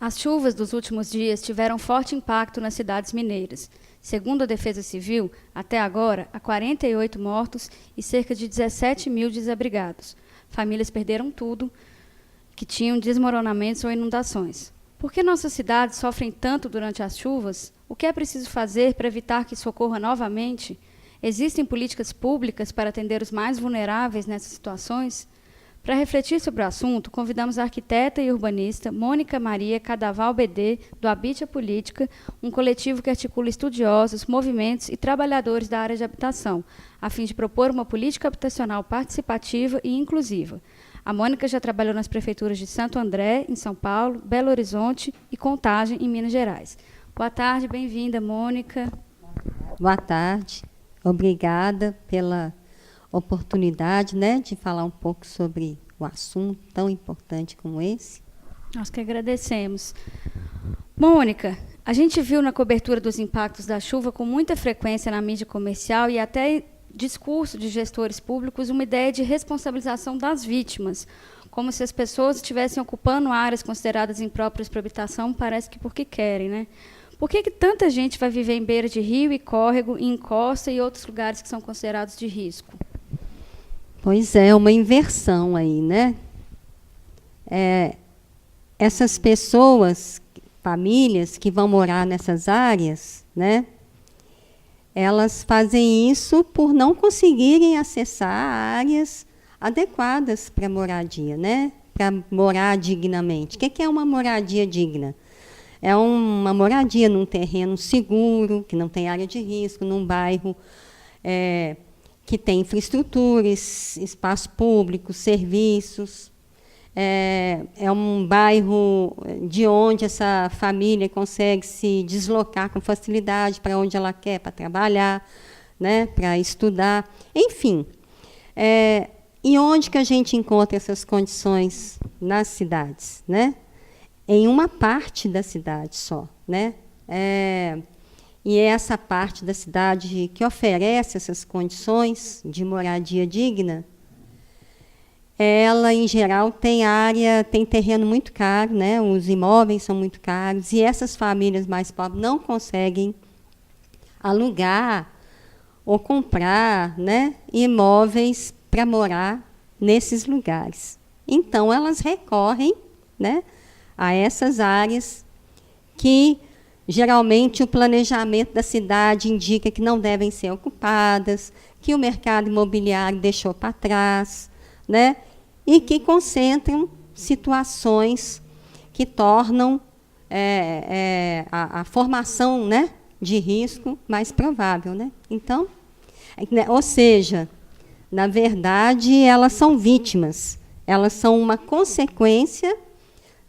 As chuvas dos últimos dias tiveram forte impacto nas cidades mineiras. Segundo a Defesa Civil, até agora, há 48 mortos e cerca de 17 mil desabrigados. Famílias perderam tudo, que tinham desmoronamentos ou inundações. Por que nossas cidades sofrem tanto durante as chuvas? O que é preciso fazer para evitar que isso ocorra novamente? Existem políticas públicas para atender os mais vulneráveis nessas situações? Para refletir sobre o assunto, convidamos a arquiteta e urbanista Mônica Maria Cadaval BD, do Habite a Política, um coletivo que articula estudiosos, movimentos e trabalhadores da área de habitação, a fim de propor uma política habitacional participativa e inclusiva. A Mônica já trabalhou nas prefeituras de Santo André, em São Paulo, Belo Horizonte e Contagem, em Minas Gerais. Boa tarde, bem-vinda, Mônica. Boa tarde, obrigada pela oportunidade, né, de falar um pouco sobre o assunto tão importante como esse. Nós que agradecemos. Mônica, a gente viu na cobertura dos impactos da chuva com muita frequência na mídia comercial e até discurso de gestores públicos uma ideia de responsabilização das vítimas, como se as pessoas estivessem ocupando áreas consideradas impróprias para habitação, parece que porque querem, né? Por que tanta gente vai viver em beira de rio e córrego, em encosta e outros lugares que são considerados de risco? Pois é, uma inversão aí, né? Essas pessoas, famílias que vão morar nessas áreas, né? Elas fazem isso por não conseguirem acessar áreas adequadas para moradia, né? Para morar dignamente. O que é uma moradia digna? É uma moradia num terreno seguro, que não tem área de risco, num bairro que tem infraestrutura, espaço público, serviços. É um bairro de onde essa família consegue se deslocar com facilidade para onde ela quer, para trabalhar, né, para estudar. Enfim, e onde que a gente encontra essas condições nas cidades, né? Em uma parte da cidade só, né? E é essa parte da cidade que oferece essas condições de moradia digna, ela, em geral, tem terreno muito caro, né? Os imóveis são muito caros, e essas famílias mais pobres não conseguem alugar ou comprar, né, imóveis para morar nesses lugares. Então, elas recorrem, né, a essas áreas que geralmente o planejamento da cidade indica que não devem ser ocupadas, que o mercado imobiliário deixou para trás, né? E que concentram situações que tornam a formação, né, de risco mais provável, né? Então, ou seja, na verdade, elas são vítimas, elas são uma consequência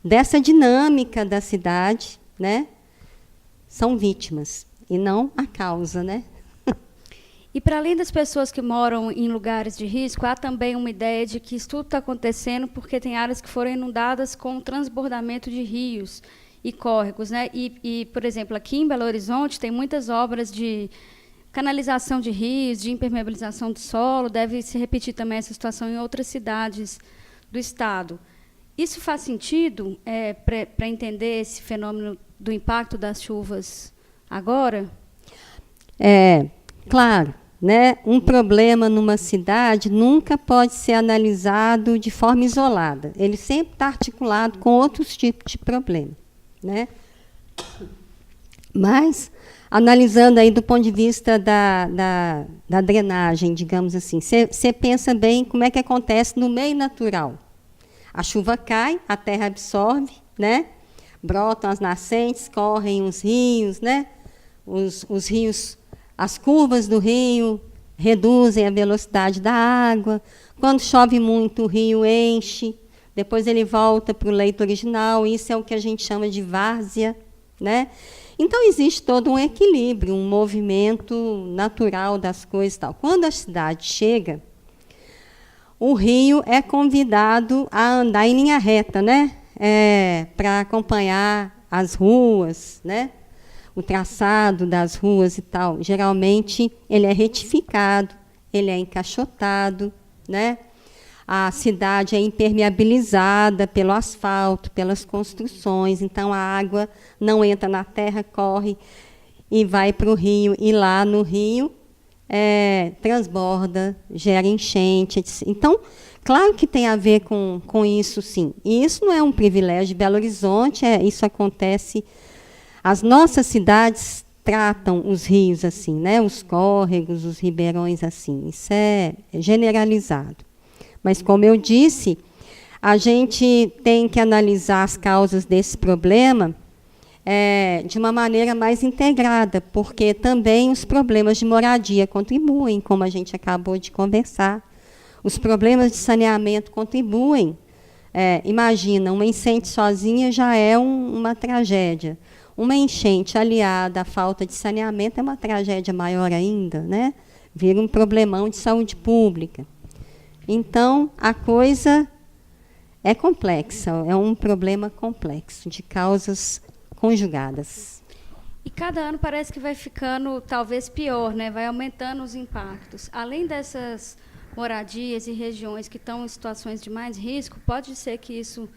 dessa dinâmica da cidade, né? São vítimas, e não a causa, né? E, para além das pessoas que moram em lugares de risco, há também uma ideia de que isso tudo está acontecendo porque tem áreas que foram inundadas com transbordamento de rios e córregos, né? Por exemplo, aqui em Belo Horizonte tem muitas obras de canalização de rios, de impermeabilização do solo, deve se repetir também essa situação em outras cidades do estado. Isso faz sentido para entender esse fenômeno do impacto das chuvas agora? Claro, né? Um problema numa cidade nunca pode ser analisado de forma isolada. Ele sempre está articulado com outros tipos de problema, né? Mas, analisando aí do ponto de vista da drenagem, digamos assim, você pensa bem como é que acontece no meio natural. A chuva cai, a terra absorve, né? Brotam as nascentes, correm os rios, né? Os rios, as curvas do rio reduzem a velocidade da água. Quando chove muito, o rio enche, depois ele volta para o leito original. Isso é o que a gente chama de várzea, né? Então, existe todo um equilíbrio, um movimento natural das coisas e tal. Quando a cidade chega, o rio é convidado a andar em linha reta, né? Para acompanhar as ruas, né? O traçado das ruas e tal. Geralmente, ele é retificado, ele é encaixotado, né? a cidade é impermeabilizada pelo asfalto, pelas construções, então a água não entra na terra, corre e vai para o rio, e lá no rio transborda, gera enchente. Então, claro que tem a ver com isso, sim. E isso não é um privilégio de Belo Horizonte, isso acontece. As nossas cidades tratam os rios assim, né? Os córregos, os ribeirões assim. Isso é generalizado. Mas, como eu disse, a gente tem que analisar as causas desse problema de uma maneira mais integrada, porque também os problemas de moradia contribuem, como a gente acabou de conversar. Os problemas de saneamento contribuem. Imagina, uma enchente sozinha já é uma tragédia. Uma enchente aliada à falta de saneamento é uma tragédia maior ainda, né? Vira um problemão de saúde pública. Então, a coisa é complexa, é um problema complexo, de causas conjugadas. E cada ano parece que vai ficando talvez pior, né? Vai aumentando os impactos. Além dessas moradias e regiões que estão em situações de mais risco, pode ser que isso,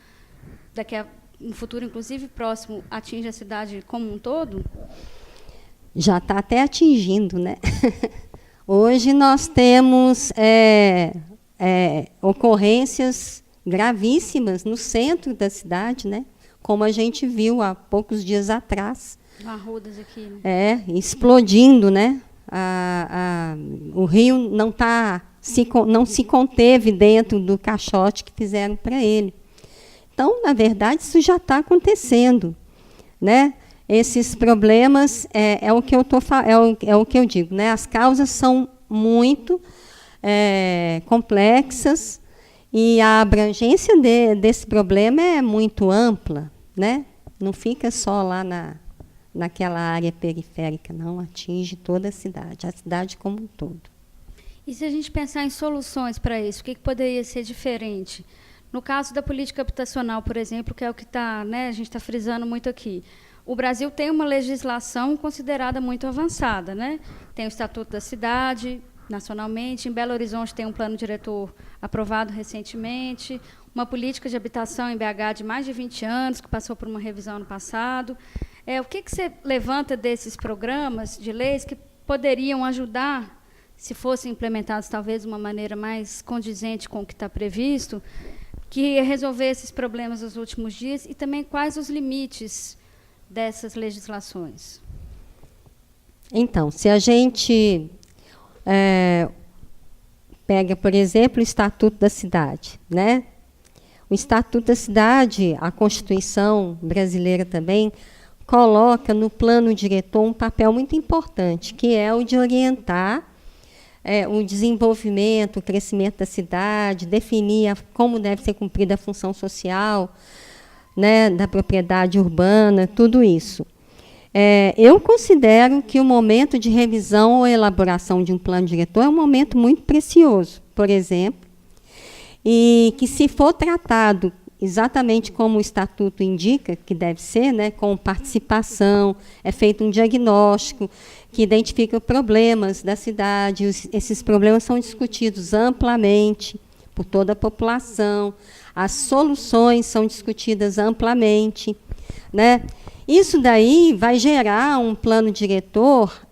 daqui a um futuro, inclusive próximo, atinja a cidade como um todo? Já está até atingindo, né? Hoje nós temos ocorrências gravíssimas no centro da cidade, né? Como a gente viu há poucos dias atrás. Arrudas aqui, né? Explodindo, né? O rio não se conteve dentro do caixote que fizeram para ele. Então, na verdade, isso já está acontecendo, né? Esses problemas é o que eu digo, né? As causas são muito complexas e a abrangência desse problema é muito ampla, né? Não fica só lá naquela área periférica, não, atinge toda a cidade como um todo. E se a gente pensar em soluções para isso, o que poderia ser diferente? No caso da política habitacional, por exemplo, que é o que a gente está frisando muito aqui, o Brasil tem uma legislação considerada muito avançada, né? Tem o Estatuto da Cidade, nacionalmente, em Belo Horizonte tem um plano diretor aprovado recentemente, uma política de habitação em BH de mais de 20 anos, que passou por uma revisão no passado. O que você levanta desses programas de leis que poderiam ajudar, se fossem implementados talvez de uma maneira mais condizente com o que está previsto, que resolver esses problemas nos últimos dias, e também quais os limites dessas legislações? Então, se a gente pega, por exemplo, o Estatuto da Cidade, né? O Estatuto da Cidade, a Constituição brasileira também, coloca no plano diretor um papel muito importante, que é o de orientar o desenvolvimento, o crescimento da cidade, definir como deve ser cumprida a função social, né, da propriedade urbana, tudo isso. Eu considero que o momento de revisão ou elaboração de um plano diretor é um momento muito precioso, por exemplo, e que, se for tratado exatamente como o Estatuto indica que deve ser, né, com participação, é feito um diagnóstico que identifica problemas da cidade, esses problemas são discutidos amplamente por toda a população, as soluções são discutidas amplamente, né? Isso daí vai gerar um plano diretor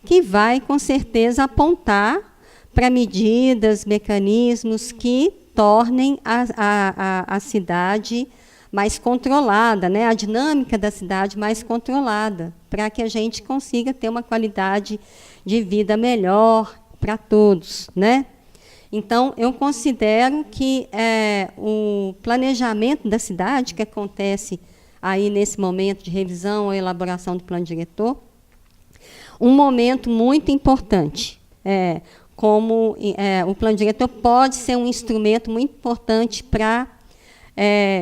que vai, com certeza, apontar para medidas, mecanismos que tornem a cidade mais controlada, né? A dinâmica da cidade mais controlada, para que a gente consiga ter uma qualidade de vida melhor para todos, né? Então, eu considero que o planejamento da cidade, que acontece aí nesse momento de revisão ou elaboração do plano diretor, um momento muito importante. Como o plano diretor pode ser um instrumento muito importante para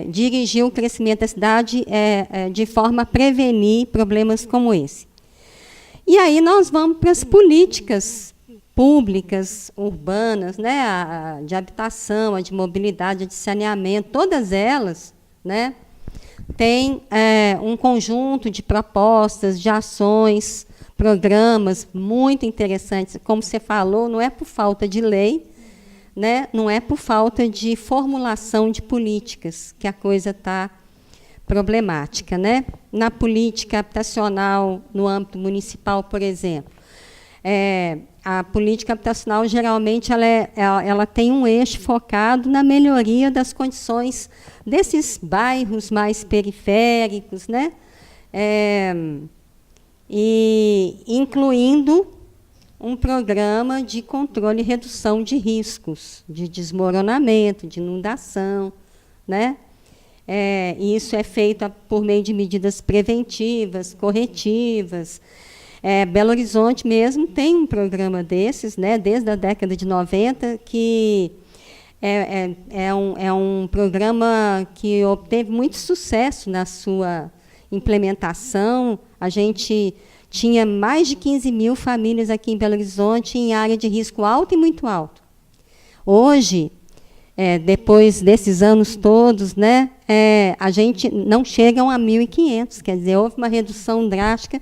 dirigir o crescimento da cidade de forma a prevenir problemas como esse. E aí nós vamos para as políticas públicas, urbanas, né, a de habitação, a de mobilidade, a de saneamento, todas elas, né, têm um conjunto de propostas, de ações, programas muito interessantes. Como você falou, não é por falta de lei, né, não é por falta de formulação de políticas que a coisa está problemática, né? Na política habitacional, no âmbito municipal, por exemplo, a política habitacional, geralmente, ela tem um eixo focado na melhoria das condições desses bairros mais periféricos, né? E incluindo um programa de controle e redução de riscos, de desmoronamento, de inundação, né? E isso é feito por meio de medidas preventivas, corretivas. Belo Horizonte mesmo tem um programa desses, né, desde a década de 90, que é um programa que obteve muito sucesso na sua implementação. A gente tinha mais de 15 mil famílias aqui em Belo Horizonte em área de risco alto e muito alto. Hoje, depois desses anos todos, né, a gente não chega a 1.500, quer dizer, houve uma redução drástica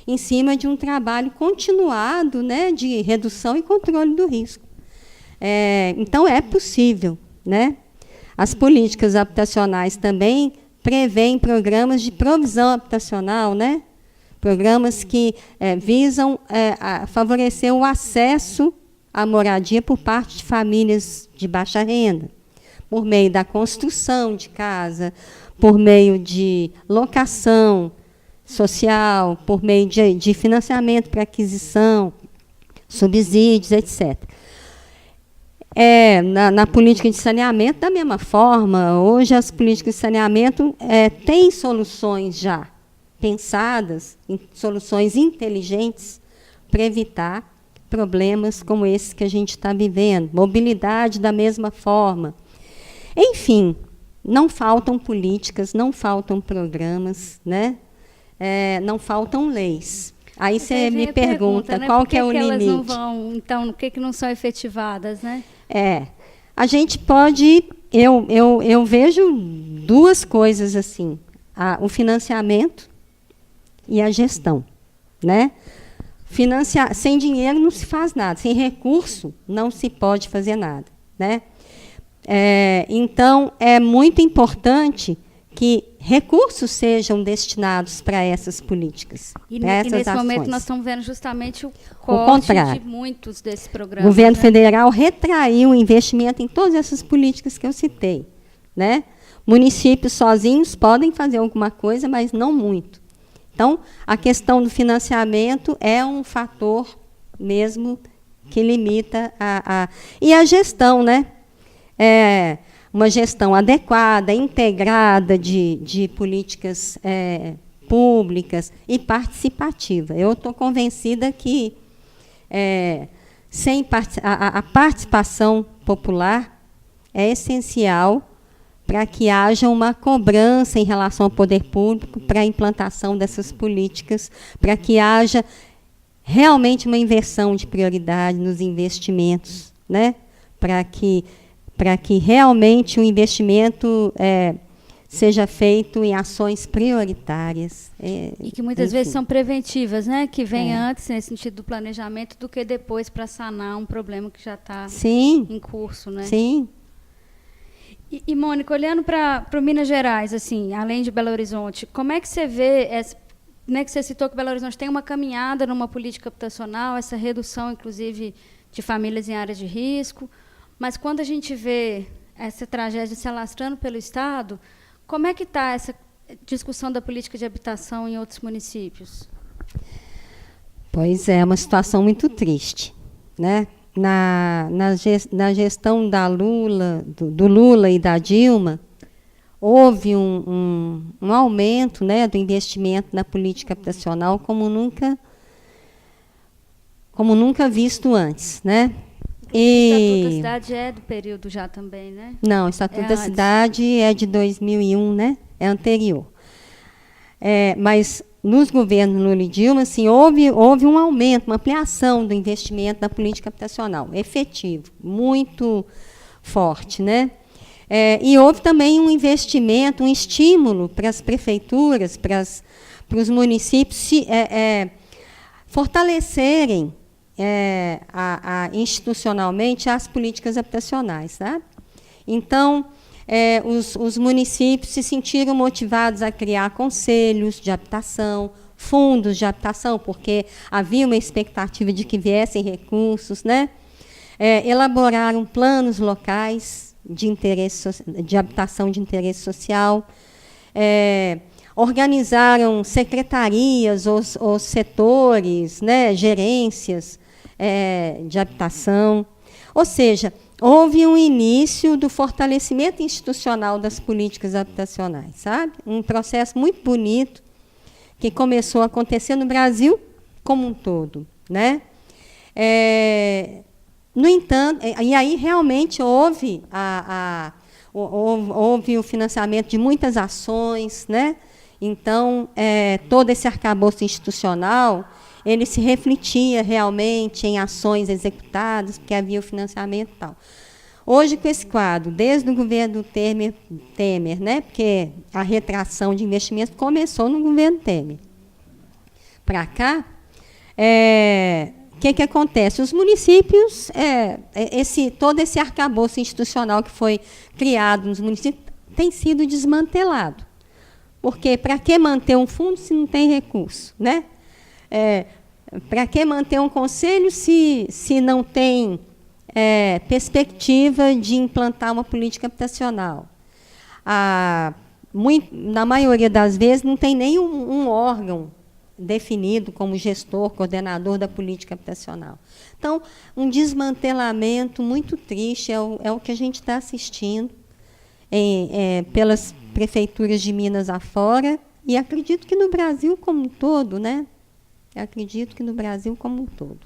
em cima de um trabalho continuado, né, de redução e controle do risco. Então, é possível, né? As políticas habitacionais também prevêem programas de provisão habitacional, né? Programas que visam favorecer o acesso à moradia por parte de famílias de baixa renda, por meio da construção de casa, por meio de locação social, por meio de financiamento para aquisição, subsídios, etc. Na política de saneamento, da mesma forma, hoje as políticas de saneamento têm soluções já pensadas, soluções inteligentes para evitar problemas como esses que a gente está vivendo. Mobilidade da mesma forma. Enfim, não faltam políticas, não faltam programas, né? Não faltam leis. Aí você me pergunta, né, qual que é o limite? Elas não vão, então, por que não são efetivadas, né? A gente pode... Eu vejo duas coisas assim. O financiamento e a gestão, né? Sem dinheiro não se faz nada, sem recurso não se pode fazer nada, né? Então, é muito importante que recursos sejam destinados para essas políticas, para essas nesse ações. momento nós estamos vendo justamente o corte de muitos desses programas. O governo federal retraiu o investimento em todas essas políticas que eu citei, né? Municípios sozinhos podem fazer alguma coisa, mas não muito. Então, a questão do financiamento é um fator mesmo que limita E a gestão, né? Uma gestão adequada, integrada de políticas públicas e participativa. Eu estou convencida que a participação popular é essencial para que haja uma cobrança em relação ao poder público para a implantação dessas políticas, para que haja realmente uma inversão de prioridade nos investimentos, né? Para que realmente o investimento seja feito em ações prioritárias. E que muitas vezes são preventivas, né? Que vem antes, nesse sentido do planejamento, do que depois para sanar um problema que já está em curso, né? Sim. E Mônica, olhando para Minas Gerais, assim, além de Belo Horizonte, como é que você vê, né, que você citou que Belo Horizonte tem uma caminhada numa política habitacional, essa redução, inclusive, de famílias em áreas de risco, mas quando a gente vê essa tragédia se alastrando pelo Estado, como é que está essa discussão da política de habitação em outros municípios? Pois é uma situação muito triste, né? Na gestão do Lula e da Dilma, houve um aumento, né, do investimento na política habitacional como nunca visto antes, né? O Estatuto da Cidade é do período já também, né? Não, o Estatuto da Cidade é de 2001, né? É anterior. Mas nos governos Lula e Dilma, assim, houve um aumento, uma ampliação do investimento na política habitacional, efetivo, muito forte, né? E houve também um investimento, um estímulo para as prefeituras, para os municípios fortalecerem institucionalmente as políticas habitacionais, sabe? Então, os municípios se sentiram motivados a criar conselhos de habitação, fundos de habitação, porque havia uma expectativa de que viessem recursos, né? Elaboraram planos locais de habitação de interesse social, organizaram secretarias ou setores, né, gerências de habitação. Ou seja, houve um início do fortalecimento institucional das políticas habitacionais, sabe? Um processo muito bonito que começou a acontecer no Brasil como um todo, né? No entanto, e aí realmente houve houve o financiamento de muitas ações, né? Então, todo esse arcabouço institucional, ele se refletia realmente em ações executadas, porque havia o financiamento e tal. Hoje, com esse quadro, desde o governo Temer, né, porque a retração de investimentos começou no governo Temer. Para cá, o que acontece? Os municípios, todo esse arcabouço institucional que foi criado nos municípios tem sido desmantelado. Porque para que manter um fundo se não tem recurso, né? Para que manter um conselho se não tem perspectiva de implantar uma política habitacional? Na maioria das vezes, não tem nem um órgão definido como gestor, coordenador da política habitacional. Então, um desmantelamento muito triste é o que a gente está assistindo pelas prefeituras de Minas afora, e acredito que no Brasil como um todo, né? Acredito que no Brasil como um todo.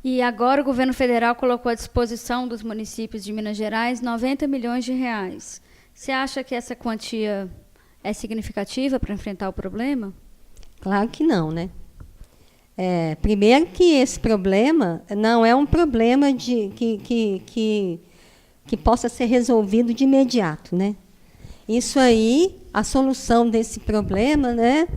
E agora o governo federal colocou à disposição dos municípios de Minas Gerais 90 milhões de reais. Você acha que essa quantia é significativa para enfrentar o problema? Claro que não, né? Primeiro que esse problema não é um problema que possa ser resolvido de imediato, né? Isso aí, a solução desse problema, né,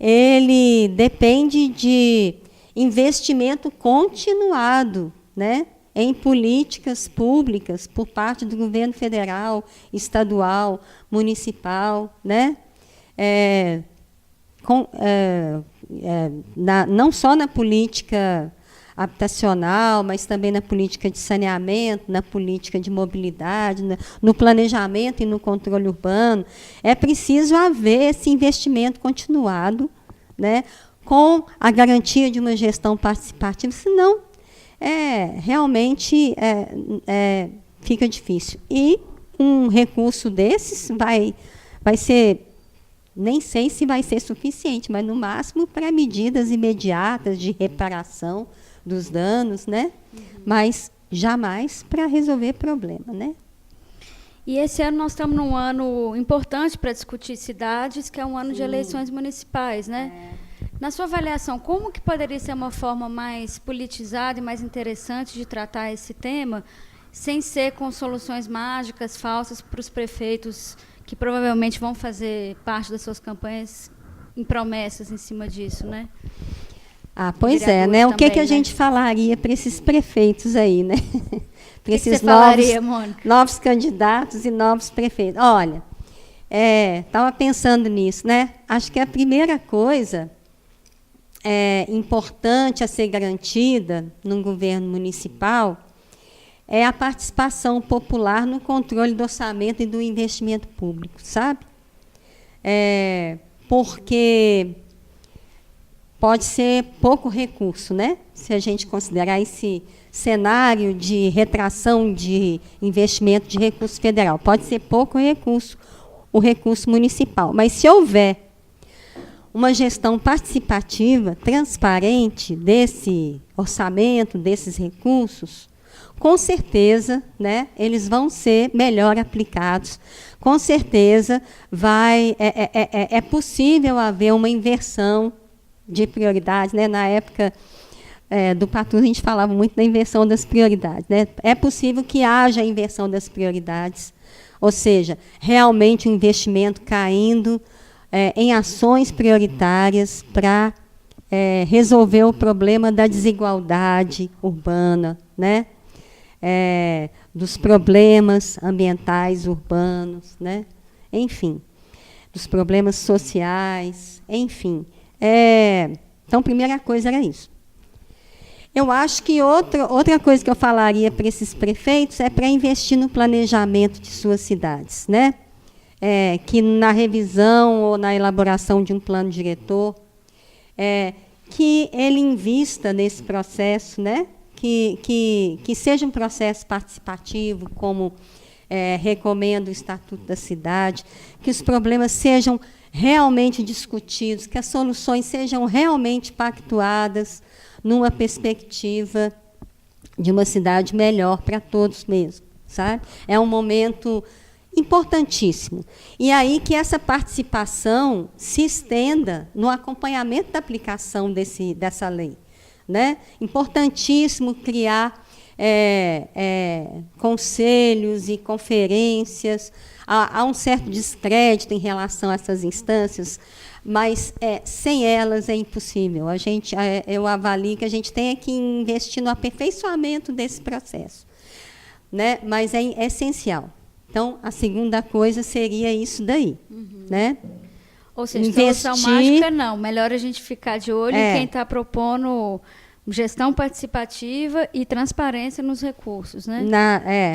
ele depende de investimento continuado, né, em políticas públicas por parte do governo federal, estadual, municipal, né, não só na política habitacional, mas também na política de saneamento, na política de mobilidade, no planejamento e no controle urbano. É preciso haver esse investimento continuado, né, com a garantia de uma gestão participativa, senão realmente fica difícil. E um recurso desses vai ser, nem sei se vai ser suficiente, mas, no máximo, para medidas imediatas de reparação dos danos, né? Mas jamais para resolver problema, né? E esse ano nós estamos num ano importante para discutir cidades, que é um ano de eleições municipais, né? Na sua avaliação, como que poderia ser uma forma mais politizada e mais interessante de tratar esse tema, sem ser com soluções mágicas, falsas para os prefeitos, que provavelmente vão fazer parte das suas campanhas em promessas em cima disso, né? Pois é, né? O que a gente falaria para esses prefeitos aí, né? Para esses novos candidatos e novos prefeitos. Olha, estava pensando nisso, né? Acho que a primeira coisa importante a ser garantida no governo municipal é a participação popular no controle do orçamento e do investimento público, sabe? Porque pode ser pouco recurso, né? Se a gente considerar esse cenário de retração de investimento de recurso federal. Pode ser pouco recurso, o recurso municipal. Mas se houver uma gestão participativa, transparente desse orçamento, desses recursos, com certeza, né, eles vão ser melhor aplicados. Com certeza é possível haver uma inversão de prioridades, né? Na época do Patrus, a gente falava muito da inversão das prioridades, né? É possível que haja inversão das prioridades, ou seja, realmente um investimento caindo em ações prioritárias para resolver o problema da desigualdade urbana, né? Dos problemas ambientais urbanos, né? Enfim, dos problemas sociais, enfim. Então, a primeira coisa era isso. Eu acho que outra coisa que eu falaria para esses prefeitos é para investir no planejamento de suas cidades, né? Que na revisão ou na elaboração de um plano diretor, que ele invista nesse processo, né? Que seja um processo participativo, como recomenda o Estatuto da Cidade, que os problemas sejam realmente discutidos, que as soluções sejam realmente pactuadas numa perspectiva de uma cidade melhor para todos mesmo, sabe? É um momento importantíssimo. E aí que essa participação se estenda no acompanhamento da aplicação dessa lei, né? Importantíssimo criar conselhos e conferências. Há um certo descrédito em relação a essas instâncias, mas sem elas é impossível. Eu avalio que a gente tem que investir no aperfeiçoamento desse processo, né? Mas é essencial. Então, a segunda coisa seria isso daí. Né? Ou seja, solução mágica não. Melhor a gente ficar de olho em quem está propondo gestão participativa e transparência nos recursos. Né?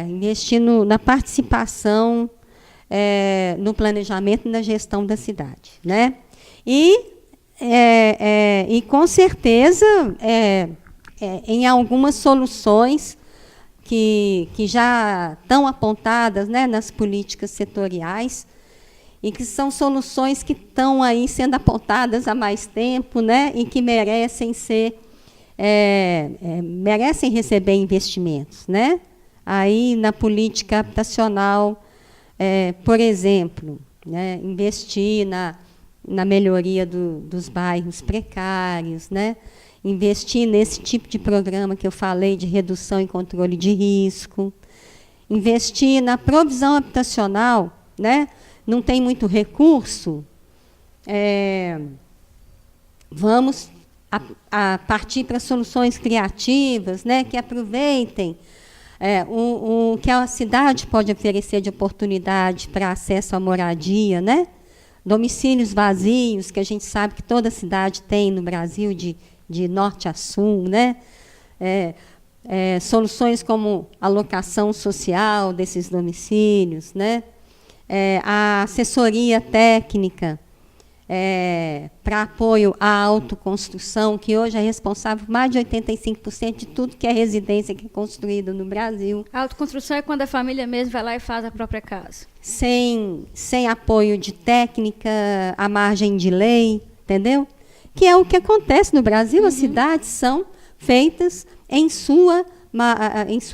Investir na participação, no planejamento e na gestão da cidade. Né? E com certeza, em algumas soluções que já estão apontadas, né, nas políticas setoriais, e que são soluções que estão aí sendo apontadas há mais tempo, né, e que merecem receber investimentos. Né? Aí, na política habitacional, por exemplo, né, investir na melhoria dos bairros precários, né? Investir nesse tipo de programa que eu falei, de redução e controle de risco, investir na provisão habitacional, né? Não tem muito recurso, vamos a partir para soluções criativas, né? Que aproveitem o que a cidade pode oferecer de oportunidade para acesso à moradia, né? Domicílios vazios, que a gente sabe que toda cidade tem no Brasil, de norte a sul, né? Soluções como a locação social desses domicílios, né? A assessoria técnica para apoio à autoconstrução, que hoje é responsável por mais de 85% de tudo que é residência que é construído no Brasil. A autoconstrução é quando a família mesmo vai lá e faz a própria casa. Sem apoio de técnica, à margem de lei, entendeu? Que é o que acontece no Brasil. As cidades são feitas, em sua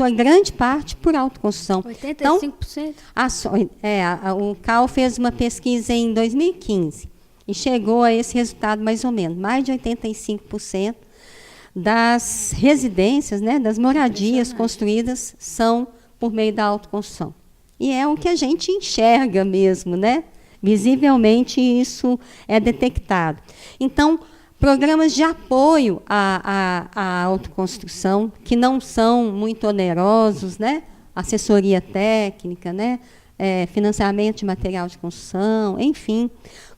grande parte, por autoconstrução. 85%? Então, o CAL fez uma pesquisa em 2015 e chegou a esse resultado mais ou menos. Mais de 85% das residências, né, das moradias construídas são por meio da autoconstrução. E é o que a gente enxerga mesmo, né? Visivelmente isso é detectado. Então, programas de apoio à autoconstrução, que não são muito onerosos, né? Assessoria técnica, né? Financiamento de material de construção, enfim.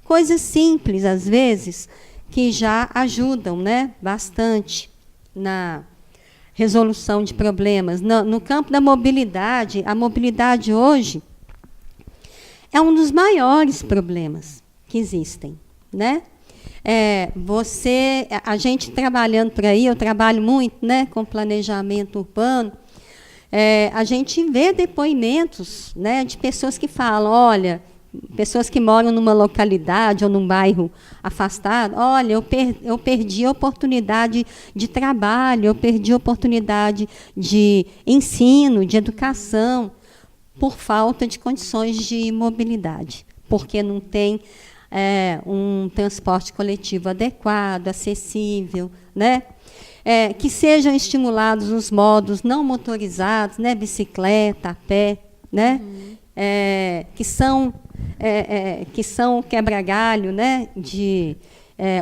Coisas simples, às vezes, que já ajudam, né, bastante na resolução de problemas. No campo da mobilidade, a mobilidade hoje é um dos maiores problemas que existem, né? A gente trabalhando por aí, eu trabalho muito, né, com planejamento urbano, a gente vê depoimentos, né, de pessoas que falam, olha, pessoas que moram numa localidade ou num bairro afastado, olha, eu perdi a oportunidade de trabalho, eu perdi a oportunidade de ensino, de educação, por falta de condições de mobilidade, porque não tem um transporte coletivo adequado, acessível, né? Que sejam estimulados os modos não motorizados, né? Bicicleta, a pé, né? Que são quebra-galho, né?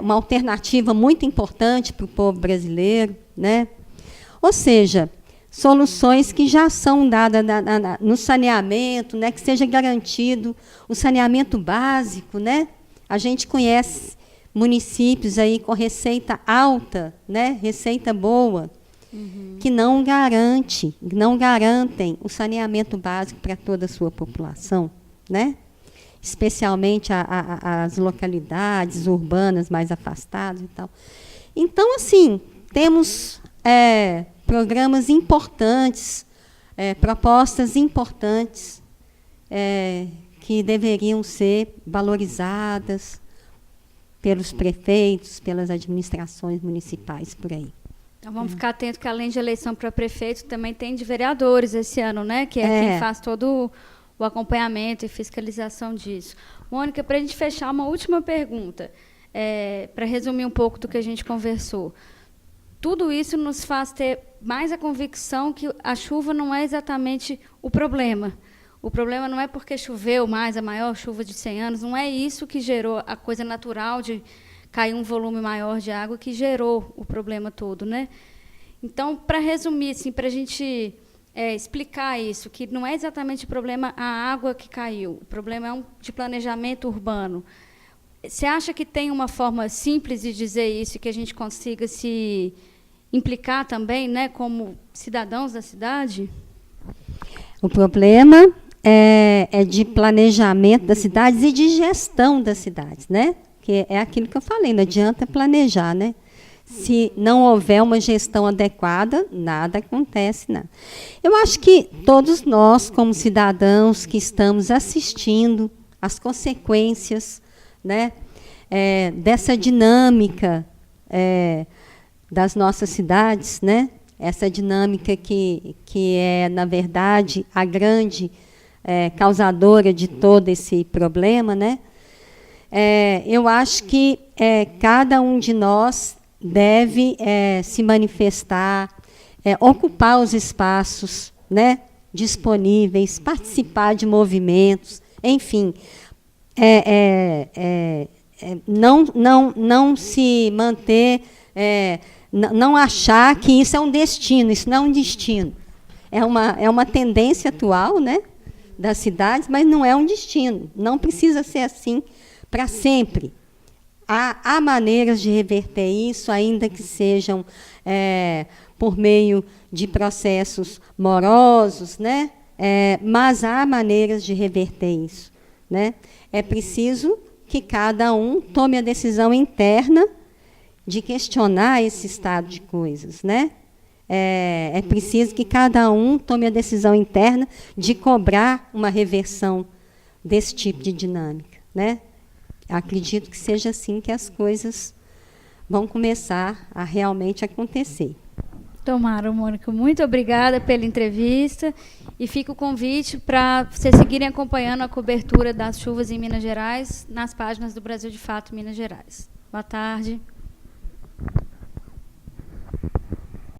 uma alternativa muito importante para o povo brasileiro, né? Ou seja, soluções que já são dadas no saneamento, né? Que seja garantido o saneamento básico, né? A gente conhece municípios aí com receita alta, né? Receita boa, que não garantem o saneamento básico para toda a sua população, né? Especialmente as localidades urbanas mais afastadas e tal. Então, assim, temos programas importantes, propostas importantes que deveriam ser valorizadas pelos prefeitos, pelas administrações municipais por aí. Então, vamos ficar atentos que, além de eleição para prefeito, também tem de vereadores esse ano, né? Que é quem faz todo o acompanhamento e fiscalização disso. Mônica, para a gente fechar, uma última pergunta, para resumir um pouco do que a gente conversou. Tudo isso nos faz ter mais a convicção que a chuva não é exatamente o problema. O problema não é porque choveu mais, a maior chuva de 100 anos, não é isso que gerou a coisa natural de cair um volume maior de água que gerou o problema todo, né? Então, para resumir, assim, para a gente explicar isso, que não é exatamente o problema a água que caiu, o problema é de planejamento urbano. Você acha que tem uma forma simples de dizer isso, que a gente consiga se implicar também, né, como cidadãos da cidade? O problema é de planejamento das cidades e de gestão das cidades, né? Que é aquilo que eu falei, não adianta planejar, né? Se não houver uma gestão adequada, nada acontece, nada. Eu acho que todos nós, como cidadãos que estamos assistindo às consequências, né, dessa dinâmica das nossas cidades, né, essa dinâmica que é, na verdade, a grande causadora de todo esse problema, né, eu acho que cada um de nós deve se manifestar, ocupar os espaços, né, disponíveis, participar de movimentos, enfim, não se manter, não achar que isso é um destino, isso não é um destino. É uma tendência atual, né, das cidades, mas não é um destino. Não precisa ser assim para sempre. Há maneiras de reverter isso, ainda que sejam por meio de processos morosos, né? Mas há maneiras de reverter isso, né? É preciso que cada um tome a decisão interna de questionar esse estado de coisas, né? É preciso que cada um tome a decisão interna de cobrar uma reversão desse tipo de dinâmica, né? Acredito que seja assim que as coisas vão começar a realmente acontecer. Tomara, Mônica. Muito obrigada pela entrevista e fica o convite para vocês seguirem acompanhando a cobertura das chuvas em Minas Gerais nas páginas do Brasil de Fato Minas Gerais. Boa tarde.